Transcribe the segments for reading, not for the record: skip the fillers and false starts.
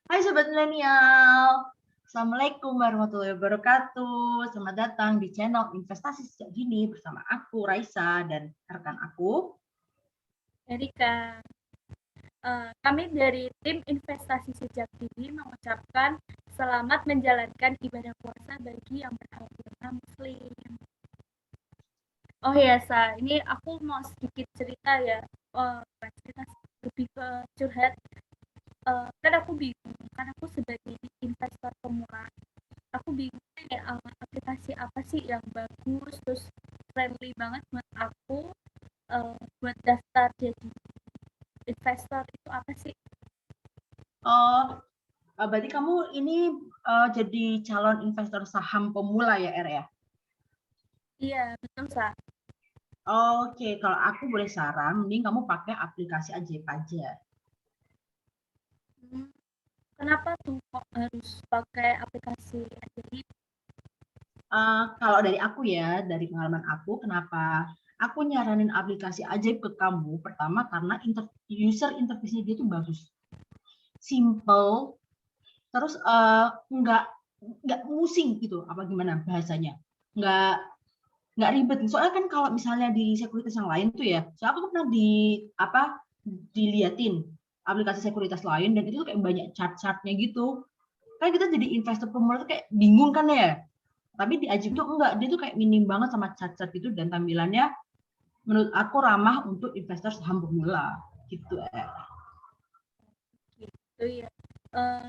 Hai Sobat Milenial, Assalamualaikum warahmatullahi wabarakatuh. Selamat datang di channel Investasi Sejak Dini bersama aku, Raisa, dan rekan aku. Erika, kami dari tim investasi sejak dini mengucapkan selamat menjalankan ibadah puasa bagi yang beragama Muslim. Oh ya, ini aku mau sedikit cerita ya. Cerita lebih ke curhat. Kan aku bingung, kan aku sebagai investor pemula, aku bingung nih aplikasi apa sih yang bagus, terus friendly banget buat aku buat daftar jadi investor itu apa sih? Oh, berarti kamu ini jadi calon investor saham pemula ya, Er ya? Iya, betul, Sa. Oke, kalau aku boleh saran, mending kamu pakai aplikasi Ajaib aja. Kenapa tuh kok harus pakai aplikasi Ajaib? Kalau dari aku ya, dari pengalaman aku, kenapa aku nyaranin aplikasi Ajaib ke kamu? Pertama, karena user interface-nya dia tuh bagus, simple, terus nggak musing gitu, apa gimana bahasanya, nggak nggak ribet. Soalnya kan kalau misalnya di sekuritas yang lain tuh ya, soalnya aku pernah diliatin aplikasi sekuritas lain dan itu tuh kayak banyak chart-chartnya gitu, kan kita jadi investor pemula tuh kayak bingung kan ya. Tapi di Ajib tuh enggak, dia tuh kayak minim banget sama chart-chart gitu, dan tampilannya menurut aku ramah untuk investor saham pemula gitu. Gitu ya.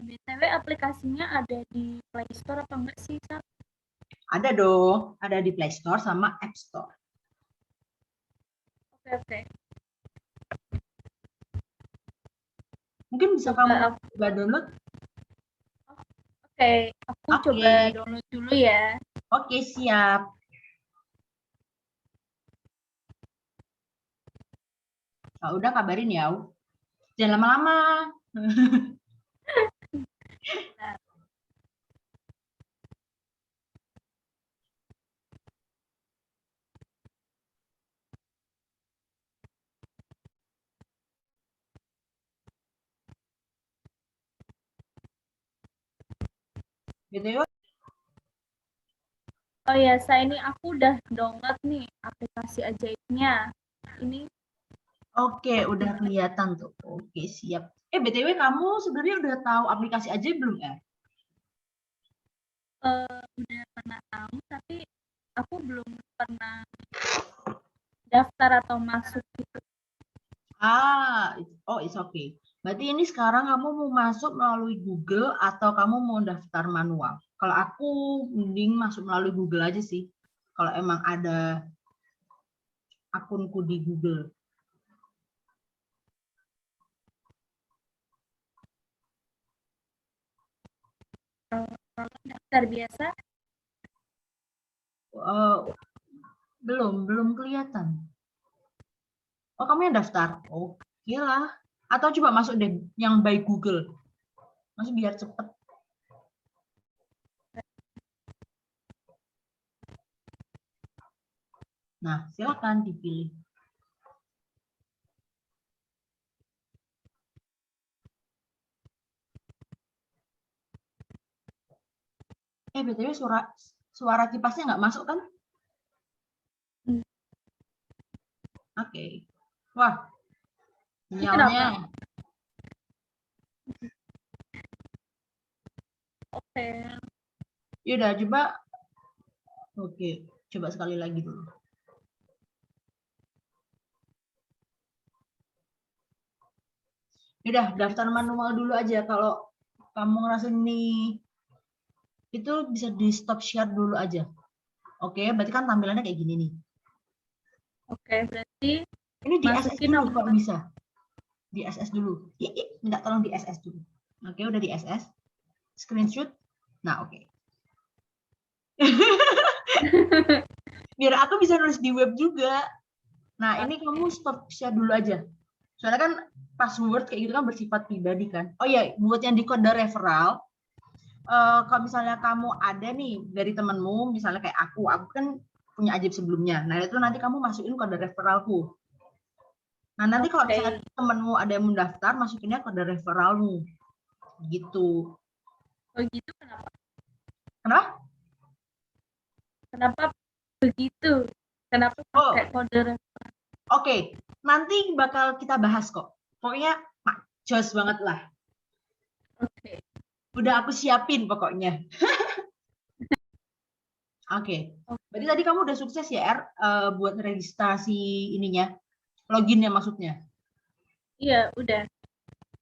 BTW aplikasinya ada di Play Store apa enggak sih, Sa? Ada dong, ada di Play Store sama App Store. Oke, oke. Mungkin bisa Coba kamu aku, coba download. oke, aku Oke, coba download dulu ya. oke, siap. Kalau udah kabarin ya. Jangan lama-lama. Nah, BTW. oh ya, saya ini aku udah download nih aplikasi Ajaibnya. Ini Oke, udah kelihatan tuh. Oke, siap. BTW kamu sebenarnya udah tahu aplikasi aja belum, ya? udah pernah tahu, tapi aku belum pernah daftar atau masuk gitu. It's okay. Berarti ini sekarang kamu mau masuk melalui Google atau kamu mau daftar manual? Kalau aku mending masuk melalui Google aja sih. Kalau emang ada akunku di Google. Kalau daftar biasa, Eh, belum kelihatan. Oh, kamu yang daftar? Oke lah. Atau coba masuk deh yang by Google. Masih biar cepet. Nah, silakan dipilih. BTW suara kipasnya nggak masuk kan? Oke. Wah, ini kenapa? sinyalnya. Oke. Yaudah, coba. Oke, coba sekali lagi dulu. Yaudah, daftar manual dulu aja. Kalau kamu ngerasa ini, itu bisa di stop share dulu aja. Oke, berarti kan tampilannya kayak gini nih. Oke, berarti Ini di SS masukin dulu nomor. kalau bisa. Di SS dulu. Minta tolong di SS dulu. Oke, udah di SS. Screenshot. Nah, oke. Biar aku bisa nulis di web juga. Nah, ini kamu stop share dulu aja. Soalnya kan password kayak gitu kan bersifat pribadi kan. Oh iya, buat yang di kode referral, kalau misalnya kamu ada nih dari temenmu, misalnya kayak aku kan punya Ajib sebelumnya. Nah, itu nanti kamu masukin kode referralku. Nah, nanti kalau misalnya Oke. temenmu ada yang mendaftar, masukinnya kode referralmu. gitu. Oh gitu, kenapa? Kenapa? Kenapa begitu? Kenapa pakai kode referensi? Oke, nanti bakal kita bahas kok. Pokoknya jos banget lah. Oke. Udah aku siapin pokoknya. Oke. Berarti tadi kamu udah sukses ya, buat registrasi ininya, loginnya maksudnya. Iya, udah.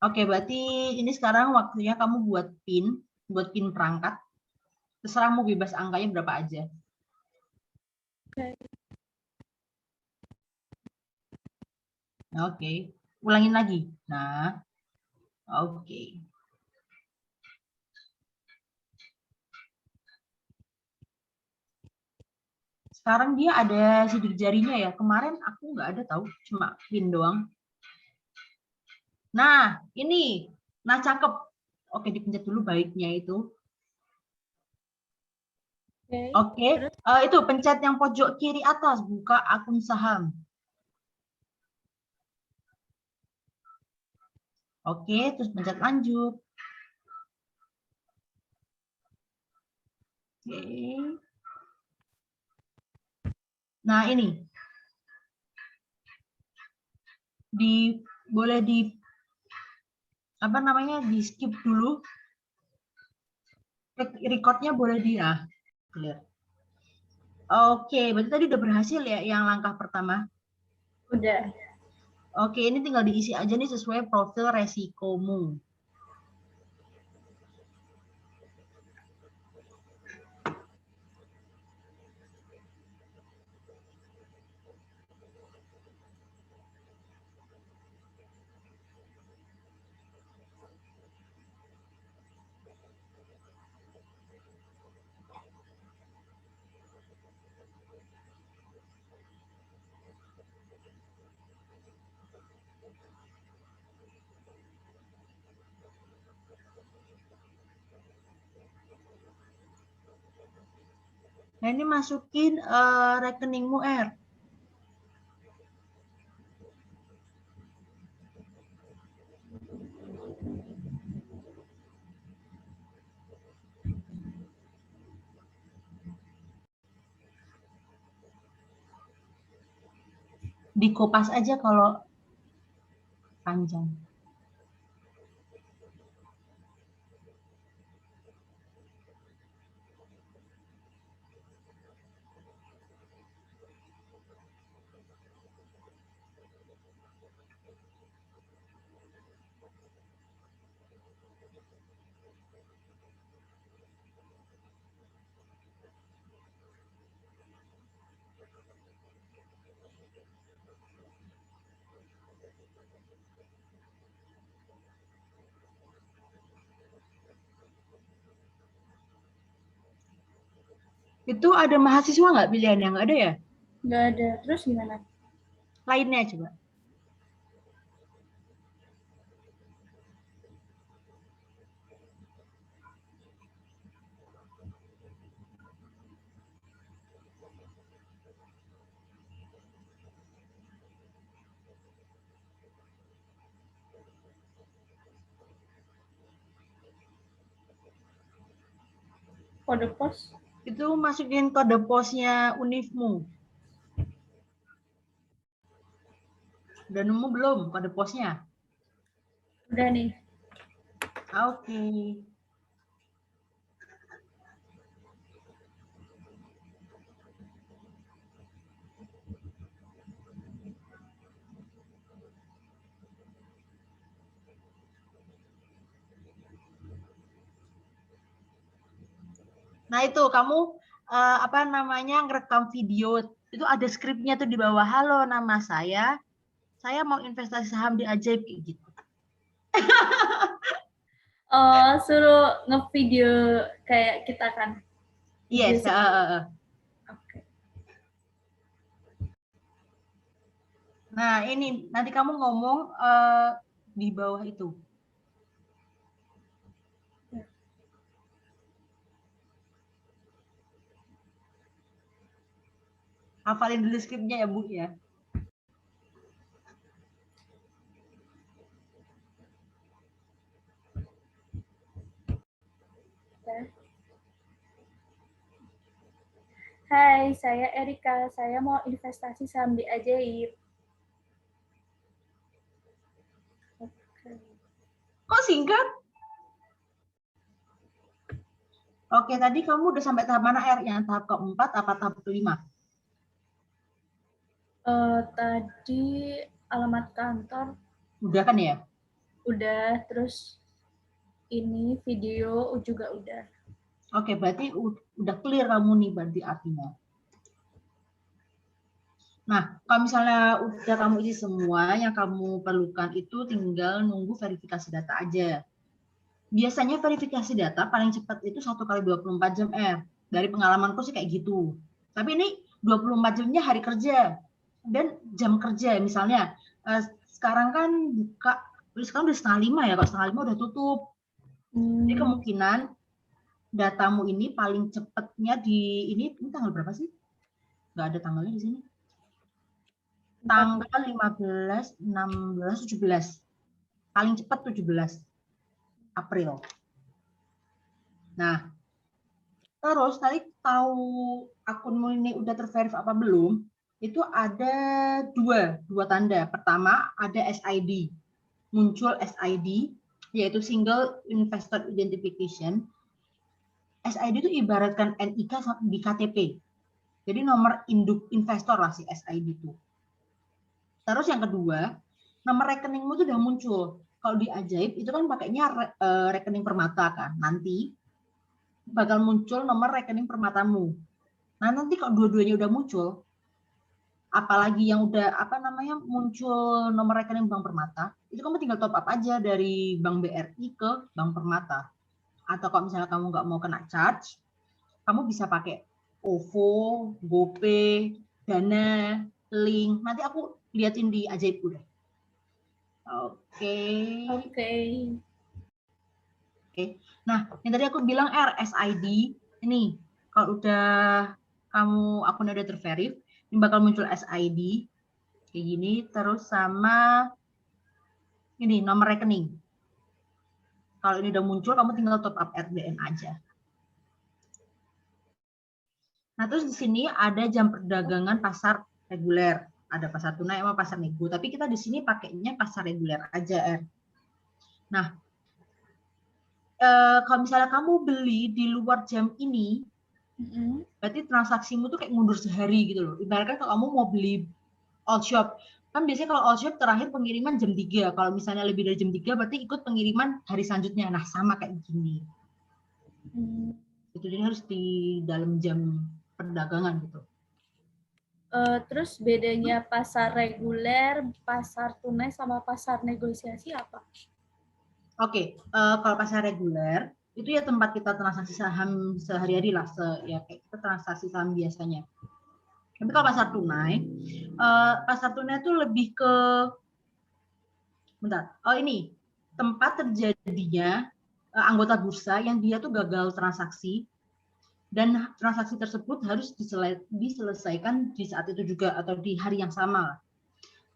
Oke, berarti ini sekarang waktunya kamu buat PIN perangkat. Terserah mau bebas angkanya berapa aja. Oke. Oke, ulangin lagi. Nah, oke. Sekarang dia ada sidik jarinya ya. Kemarin aku nggak ada tahu, cuma PIN doang. Nah, ini. Nah, cakep. Oke, dipencet dulu baiknya itu. Oke, itu pencet yang pojok kiri atas, buka akun saham. Oke, terus pencet lanjut. Oke. Nah, ini. Boleh di apa namanya? Di skip dulu. Recordnya boleh clear. Oke, berarti tadi udah berhasil ya yang langkah pertama? Udah. Oke, ini tinggal diisi aja nih sesuai profil resikomu. Nah, ini masukin rekeningmu, Dikopas aja kalau panjang. Itu ada mahasiswa nggak pilihan yang nggak ada ya? Nggak ada. Terus gimana? Lainnya coba. Kode pos? Itu masukin kode posnya Unifmu. Udah nemu belum kode posnya? Udah nih. Oke. Nah, itu kamu apa namanya ngerekam video. Itu ada skripnya tuh di bawah. Halo, nama saya mau investasi saham di Ajaib kayak gitu. Oh, suruh ngevideo kayak kita kan? Yes. Oke. Nah, ini nanti kamu ngomong di bawah itu. Hafalin dulu skripnya ya, Bu ya. Hai, saya Erika. Saya mau investasi saham di Ajaib. Oke. Kok singkat? Oke, tadi kamu udah sampai tahap mana, R? Yang tahap keempat apa tahap kelima? Tadi alamat kantor Udah kan ya? udah, terus ini video juga udah. Oke, berarti udah clear kamu nih berarti artinya. Nah, kalau misalnya udah kamu isi semua yang kamu perlukan itu tinggal nunggu verifikasi data aja. Biasanya verifikasi data paling cepat itu 1 kali 24 jam, Dari pengalamanku sih kayak gitu. Tapi ini 24 jamnya hari kerja dan jam kerja. Misalnya sekarang kan buka, sekarang udah 4:30 ya, kalau 4:30 udah tutup. Jadi kemungkinan datamu ini paling cepatnya ini tanggal berapa sih? Nggak ada tanggalnya di sini. Tanggal 15, 16, 17. Paling cepat 17 April. Nah, terus tadi tahu akunmu ini udah terverify apa belum? Itu ada dua tanda. Pertama ada SID. Muncul SID, yaitu Single Investor Identification. SID itu ibaratkan NIK di KTP. Jadi nomor induk investor lah si SID itu. Terus yang kedua, nomor rekeningmu itu udah muncul. Kalau di Ajaib itu kan pakainya rekening Permata kan. Nanti bakal muncul nomor rekening Permatamu. Nah, nanti kalau dua-duanya udah muncul, apalagi yang udah muncul nomor rekening Bank Permata, itu kamu tinggal top up aja dari Bank BRI ke Bank Permata. Atau kalau misalnya kamu nggak mau kena charge, kamu bisa pakai OVO, GoPay, Dana, Link. Nanti aku liatin di Ajaib udah. Oke. Nah, yang tadi aku bilang SID, ini kalau udah kamu akunnya udah terverif, ini bakal muncul SID kayak gini, terus sama ini nomor rekening. Kalau ini udah muncul, kamu tinggal top up RDN aja. Nah, terus di sini ada jam perdagangan pasar reguler. Ada pasar tunai sama pasar nego. Tapi kita di sini pakainya pasar reguler aja, Nah, kalau misalnya kamu beli di luar jam ini, berarti transaksimu tuh kayak mundur sehari gitu loh. Ibaratkan kalau kamu mau beli all shop, kan biasanya kalau all shop terakhir pengiriman jam 3. Kalau misalnya lebih dari jam 3 berarti ikut pengiriman hari selanjutnya. Nah, sama kayak gini. Itu jadi harus di dalam jam perdagangan gitu. Terus bedanya pasar reguler, pasar tunai, sama pasar negosiasi apa? Oke, kalau pasar reguler itu ya tempat kita transaksi saham sehari-hari lah, ya kayak kita transaksi saham biasanya. Tapi kalau pasar tunai itu lebih ke, ini tempat terjadinya anggota bursa yang dia tuh gagal transaksi, dan transaksi tersebut harus diselesaikan di saat itu juga atau di hari yang sama.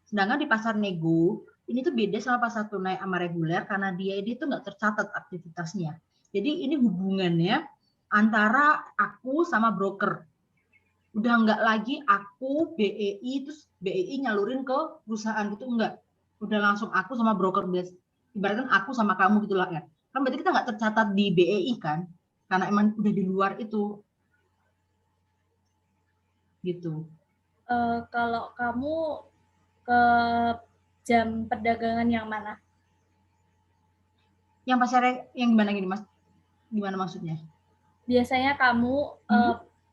Sedangkan di pasar nego, ini tuh beda sama pasar tunai sama reguler karena dia ini tuh nggak tercatat aktivitasnya. Jadi ini hubungannya antara aku sama broker. Udah nggak lagi aku BEI, terus BEI nyalurin ke perusahaan gitu, enggak. Udah langsung aku sama broker, ibaratkan aku sama kamu gitulah ya. Kan berarti kita nggak tercatat di BEI kan, karena emang udah di luar itu. Gitu. Kalau kamu ke jam perdagangan yang mana? Yang pasar yang gimana gini, Mas? Gimana maksudnya? Biasanya kamu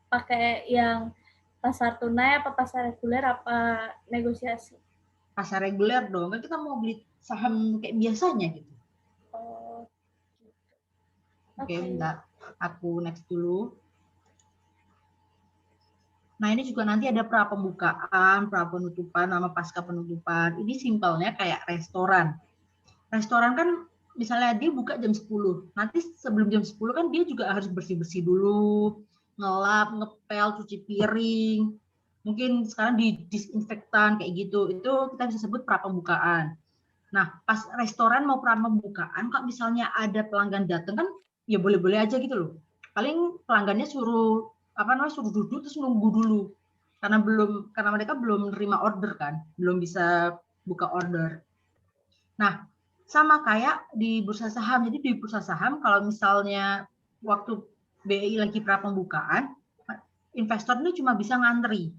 pakai yang pasar tunai apa pasar reguler apa negosiasi? Pasar reguler dong, kan kita mau beli saham kayak biasanya gitu. Oke, bentar. Aku next dulu. Nah, ini juga nanti ada pra pembukaan, pra penutupan, sama pasca penutupan. Ini simpelnya kayak restoran. Restoran kan misalnya dia buka jam 10. Nanti sebelum jam 10 kan dia juga harus bersih-bersih dulu, ngelap, ngepel, cuci piring. Mungkin sekarang di disinfektan kayak gitu. Itu kita bisa sebut pra pembukaan. Nah, pas restoran mau pra pembukaan, kok misalnya ada pelanggan datang kan ya boleh-boleh aja gitu loh. Paling pelanggannya suruh suruh duduk terus nunggu dulu. Karena mereka belum nerima order kan, belum bisa buka order. Nah, sama kayak di bursa saham. Jadi di bursa saham kalau misalnya waktu BEI lagi pra pembukaan, investor ini cuma bisa ngantri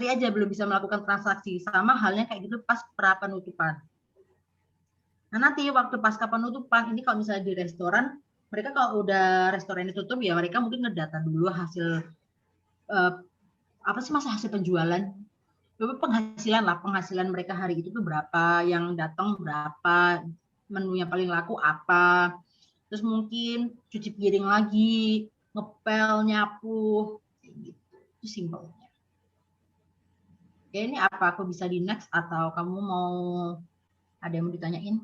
aja, belum bisa melakukan transaksi. Sama halnya kayak gitu pas pra penutupan. Nah, nanti waktu pasca penutupan ini kalau misalnya di restoran, mereka kalau udah restoran tutup ya mereka mungkin ngedata dulu hasil hasil penjualan, penghasilan mereka hari itu tuh berapa, yang datang berapa, menu yang paling laku apa, terus mungkin cuci piring lagi, ngepel, nyapu, gitu. Itu simpelnya. Oke, ini apa aku bisa di next atau kamu mau ada yang mau ditanyain?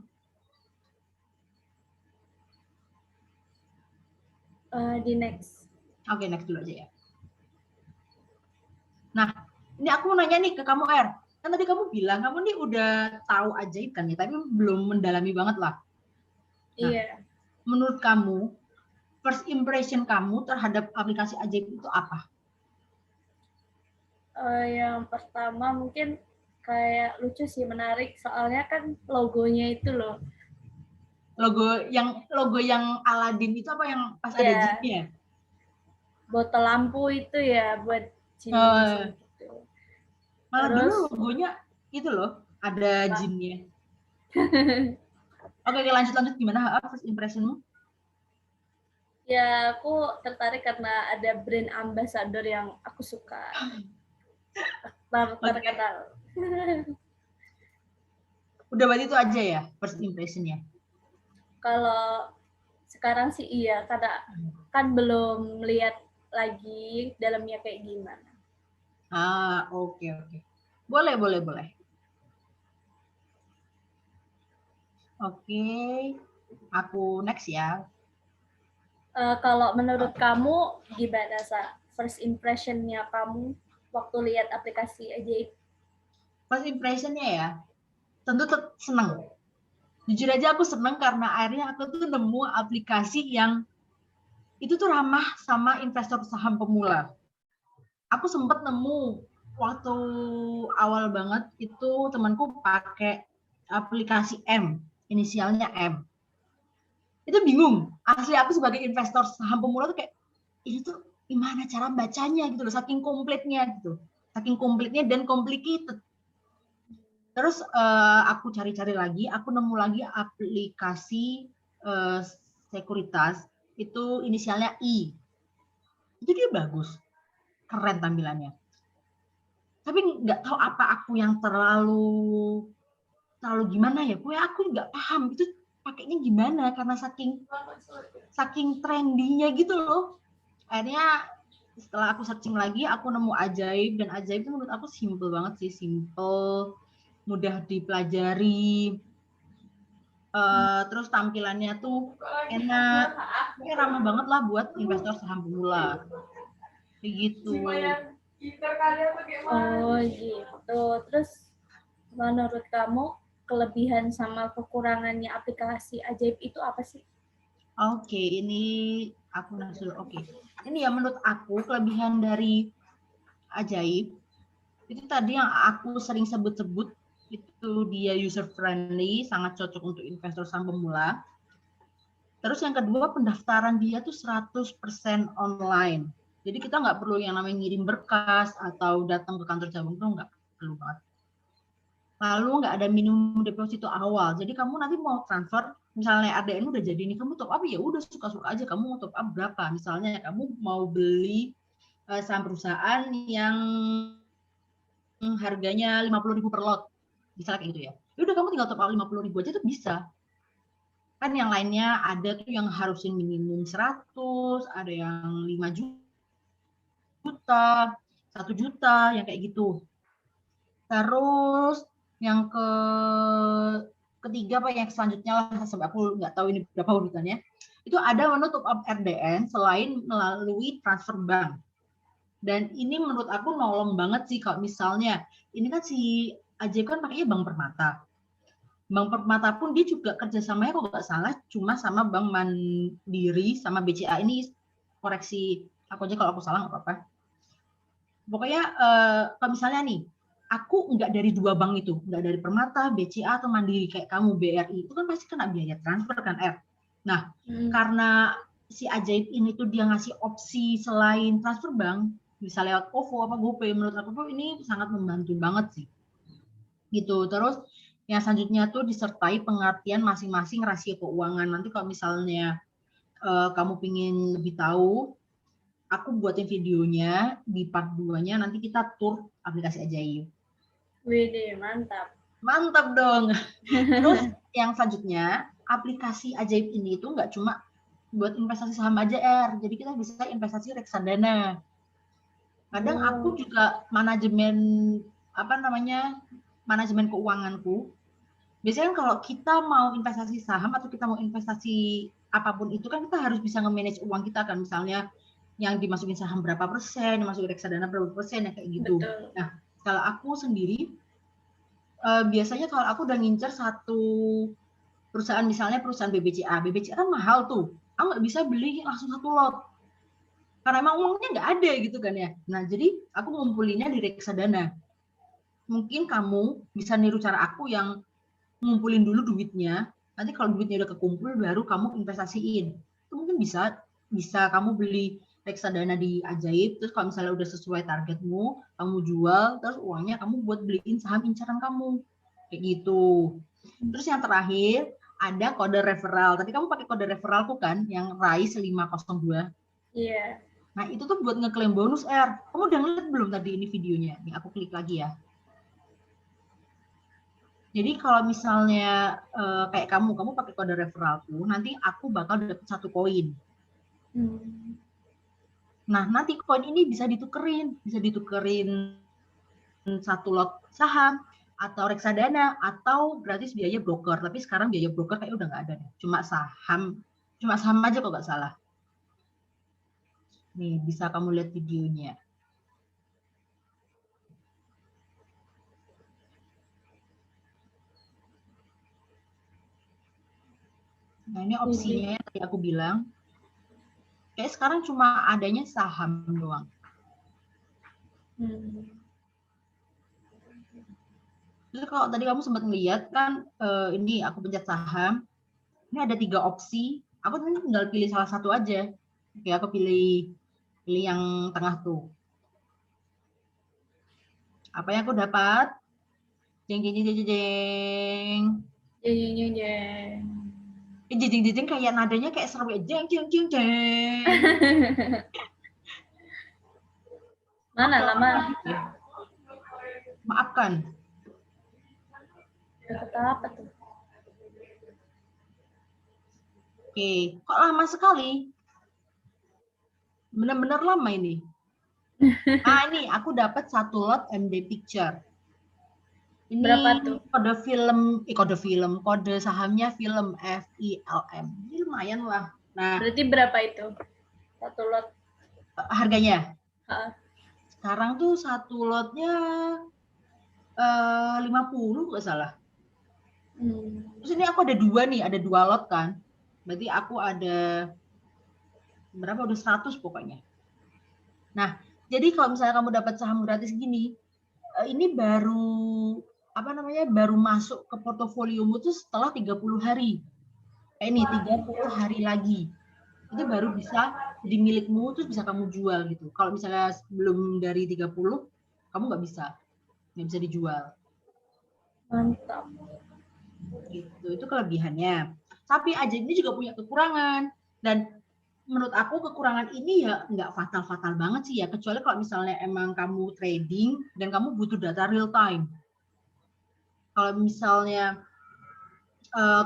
Di next. Oke, next dulu aja ya. Nah, ini aku mau nanya nih ke kamu, Er. Kan tadi kamu bilang kamu nih udah tahu ajaib kan ya, tapi belum mendalami banget lah. Nah, Iya. menurut kamu, first impression kamu terhadap aplikasi ajaib itu apa? Yang pertama mungkin kayak lucu sih, menarik. Soalnya kan logonya itu loh. Logo yang Aladdin itu apa yang pas ada Iya. jinnya? Botol lampu itu ya buat jin gitu. Malah Terus dulu logonya itu loh, ada jinnya. Oke, lanjut gimana first impressionmu? Ya, aku tertarik karena ada brand ambassador yang aku suka. Terkenal. Udah berarti itu aja ya first impressionnya? Kalau sekarang sih iya, karena kan belum lihat lagi dalamnya kayak gimana. Oke. Boleh. Oke, aku next ya. Kalau menurut kamu gimana, Sa? First impression-nya kamu waktu lihat aplikasi Ajaib? First impression-nya ya, tentu seneng. Jujur aja aku seneng karena akhirnya aku tuh nemu aplikasi yang itu tuh ramah sama investor saham pemula. Aku sempet nemu waktu awal banget itu temanku pakai aplikasi M, inisialnya M. Itu bingung. Asli aku sebagai investor saham pemula tuh kayak ini tuh gimana cara bacanya gitu loh, saking komplitnya gitu. Saking komplitnya dan complicated. Terus aku cari-cari lagi, aku nemu lagi aplikasi sekuritas itu inisialnya I. Itu dia bagus, keren tampilannya. Tapi nggak tahu apa aku yang terlalu gimana ya, pokoknya aku nggak paham itu pakainya gimana karena saking trendinya gitu loh. Akhirnya setelah aku searching lagi, aku nemu ajaib, dan ajaib itu menurut aku simple banget sih, simple, mudah dipelajari, terus tampilannya tuh enak, kayak ramah banget lah buat investor saham pemula, kayak gitu. Oh gitu. Terus menurut kamu kelebihan sama kekurangannya aplikasi Ajaib itu apa sih? Oke, ini aku nasul. Oke, ini ya menurut aku kelebihan dari ajaib itu tadi yang aku sering sebut-sebut, itu dia user friendly, sangat cocok untuk investor saham pemula. Terus yang kedua, pendaftaran dia tuh 100% online. Jadi kita nggak perlu yang namanya ngirim berkas atau datang ke kantor cabang, tuh nggak perlu banget. Lalu nggak ada minimum deposito awal. Jadi kamu nanti mau transfer, misalnya ADN udah jadi nih, kamu top up ya udah suka-suka aja, kamu mau top up berapa. Misalnya kamu mau beli saham perusahaan yang harganya 50.000 per lot, misalnya kayak gitu ya. Udah kamu tinggal top up 50.000 aja tuh bisa. Kan yang lainnya ada tuh yang harusin minimum 100, ada yang 5 juta, 1 juta, yang kayak gitu. Terus yang ketiga apa yang selanjutnya lah, sampai aku nggak tahu ini berapa urutannya, itu ada menu top up RDN selain melalui transfer bank. Dan ini menurut aku nolong banget sih kalau misalnya, ini kan si Ajaib kan pakainya Bank Permata. Bank Permata pun dia juga kerjasamanya kalau nggak salah cuma sama Bank Mandiri sama BCA ini koreksi aku aja kalau aku salah, nggak apa-apa. Pokoknya kalau misalnya nih, aku nggak dari dua bank itu, nggak dari Permata, BCA atau Mandiri kayak kamu BRI, itu kan pasti kena biaya transfer kan, Nah, karena si Ajaib ini tuh dia ngasih opsi selain transfer bank, bisa lewat OVO apa GoPay, menurut aku tuh ini sangat membantu banget sih. Gitu. Terus yang selanjutnya tuh disertai pengertian masing-masing rasio keuangan. Nanti kalau misalnya kamu pingin lebih tahu, aku buatin videonya di part 2-nya, nanti kita tur aplikasi Ajaib. Wih, mantap. Mantap dong. Terus yang selanjutnya, aplikasi Ajaib ini itu nggak cuma buat investasi saham aja, Jadi kita bisa investasi reksadana. Kadang aku juga manajemen keuanganku. Biasanya kalau kita mau investasi saham atau kita mau investasi apapun itu kan kita harus bisa nge-manage uang kita kan, misalnya yang dimasukin saham berapa persen, dimasukin reksadana berapa persen, ya kayak gitu. Betul. Nah, kalau aku sendiri biasanya kalau aku udah ngincer satu perusahaan, misalnya perusahaan BBCA kan mahal tuh, aku nggak bisa beli langsung satu lot karena emang uangnya nggak ada gitu kan ya. Nah, jadi aku ngumpulinnya di reksadana. Mungkin kamu bisa niru cara aku yang ngumpulin dulu duitnya, nanti kalau duitnya udah kekumpul baru kamu investasiin. Itu mungkin bisa kamu beli reksadana di Ajaib, terus kalau misalnya udah sesuai targetmu, kamu jual, terus uangnya kamu buat beliin saham incaran kamu. Kayak gitu. Terus yang terakhir, ada kode referral. Tadi kamu pakai kode referralku kan, yang RAIS 502. Iya. Nah, itu tuh buat ngeklaim bonus, Kamu udah ngeliat belum tadi ini videonya? Nih, aku klik lagi ya. Jadi kalau misalnya kayak kamu pakai kode referralku, nanti aku bakal dapat 1 koin. Nah, nanti koin ini bisa ditukerin 1 lot saham atau reksadana atau gratis biaya broker. Tapi sekarang biaya broker kayak udah nggak ada nih. Cuma saham aja kok nggak salah. Nih, bisa kamu lihat videonya. Nah, ini opsinya yang tadi aku bilang. Kayak sekarang cuma adanya saham doang. Terus kalau tadi kamu sempat melihat kan, ini aku pencet saham. Ini ada 3 opsi. Aku tinggal pilih salah satu aja. Oke, aku pilih yang tengah tuh. Apa yang aku dapat? Jeng jeng jeng jeng jeng. Jeng jeng jeng kayak nadanya kayak seru, jeng jeng jeng jeng. Mana lama? Maafkan. Dapat apa tuh? Oke, kok lama sekali? Benar-benar lama ini. Nah, ini aku dapat 1 lot MD Picture. Ini berapa tuh? Kode sahamnya film FILM. Ini lumayan lah. Nah, berarti berapa itu? 1 lot. Harganya? Sekarang tuh 1 lotnya 50 nggak salah. Terus ini aku ada 2 nih, ada 2 lot kan. Berarti aku ada berapa? Udah 100 pokoknya. Nah, jadi kalau misalnya kamu dapat saham gratis gini, ini baru baru masuk ke portofoliomu tuh setelah 30 hari. Ini 30 hari lagi. Itu baru bisa jadi milikmu, terus bisa kamu jual gitu. Kalau misalnya belum dari 30, kamu nggak bisa dijual. Mantap. Gitu, itu kelebihannya. Tapi Ajaib ini juga punya kekurangan. Dan menurut aku kekurangan ini ya nggak fatal-fatal banget sih ya, kecuali kalau misalnya emang kamu trading dan kamu butuh data real time. Kalau misalnya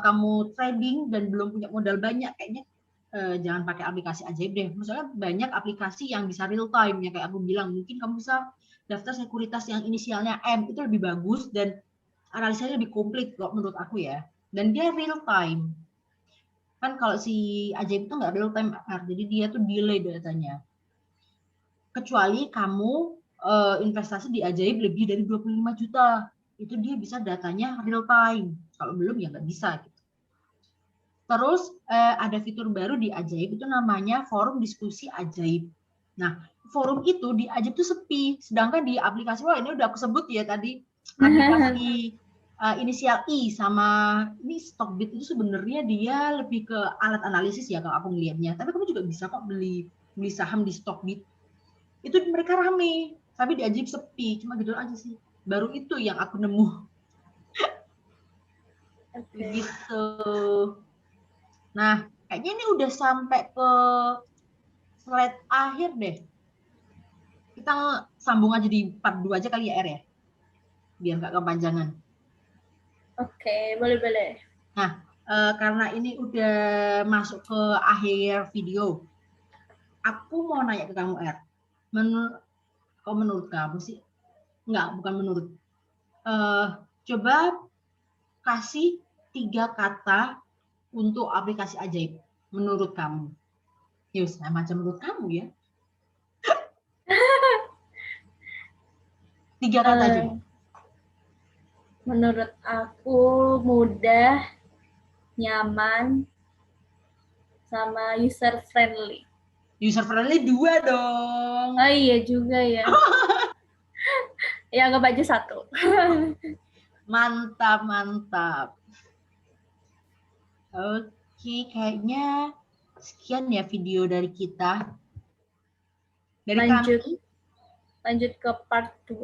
kamu trading dan belum punya modal banyak, kayaknya jangan pakai aplikasi Ajaib deh. Misalnya banyak aplikasi yang bisa real time ya, kayak aku bilang, mungkin kamu bisa daftar sekuritas yang inisialnya M, itu lebih bagus dan analisanya lebih komplit kok menurut aku ya. Dan dia real time. Kan kalau si Ajaib itu nggak real time, jadi dia tuh delay datanya. Kecuali kamu investasi di Ajaib lebih dari 25 juta. Itu dia bisa datanya real time. Kalau belum ya nggak bisa gitu. Terus ada fitur baru di Ajaib itu namanya forum diskusi Ajaib. Nah, forum itu di Ajaib itu sepi, sedangkan di aplikasi, wah ini udah aku sebut ya tadi, aplikasi inisial I sama ini Stockbit itu sebenarnya dia lebih ke alat analisis ya kalau aku ngelihatnya. Tapi kamu juga bisa kok beli saham di Stockbit. Itu mereka rame, tapi di Ajaib sepi, cuma gitu aja sih. Baru itu yang aku nemu. Gitu. Nah, kayaknya ini udah sampai ke slide akhir deh. Kita sambung aja di part 2 aja kali ya, R ya? Biar nggak kepanjangan. Oke, boleh-boleh. Nah, karena ini udah masuk ke akhir video, aku mau nanya ke kamu, R. Menurut kamu sih? Enggak, bukan menurut. Coba kasih 3 kata untuk aplikasi Ajaib. Menurut kamu. Yus, macam menurut kamu ya. 3 kata aja. Menurut aku mudah, nyaman, sama user friendly. User friendly 2 dong. Oh iya juga ya. Ya anggap aja 1. Mantap, mantap. Oke, kayaknya sekian ya video dari kita. Dari kami. Lanjut ke part 2.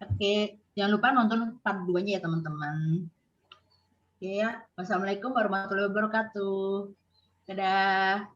Oke, jangan lupa nonton part 2-nya ya teman-teman. Oke ya, wassalamualaikum warahmatullahi wabarakatuh. Dadah.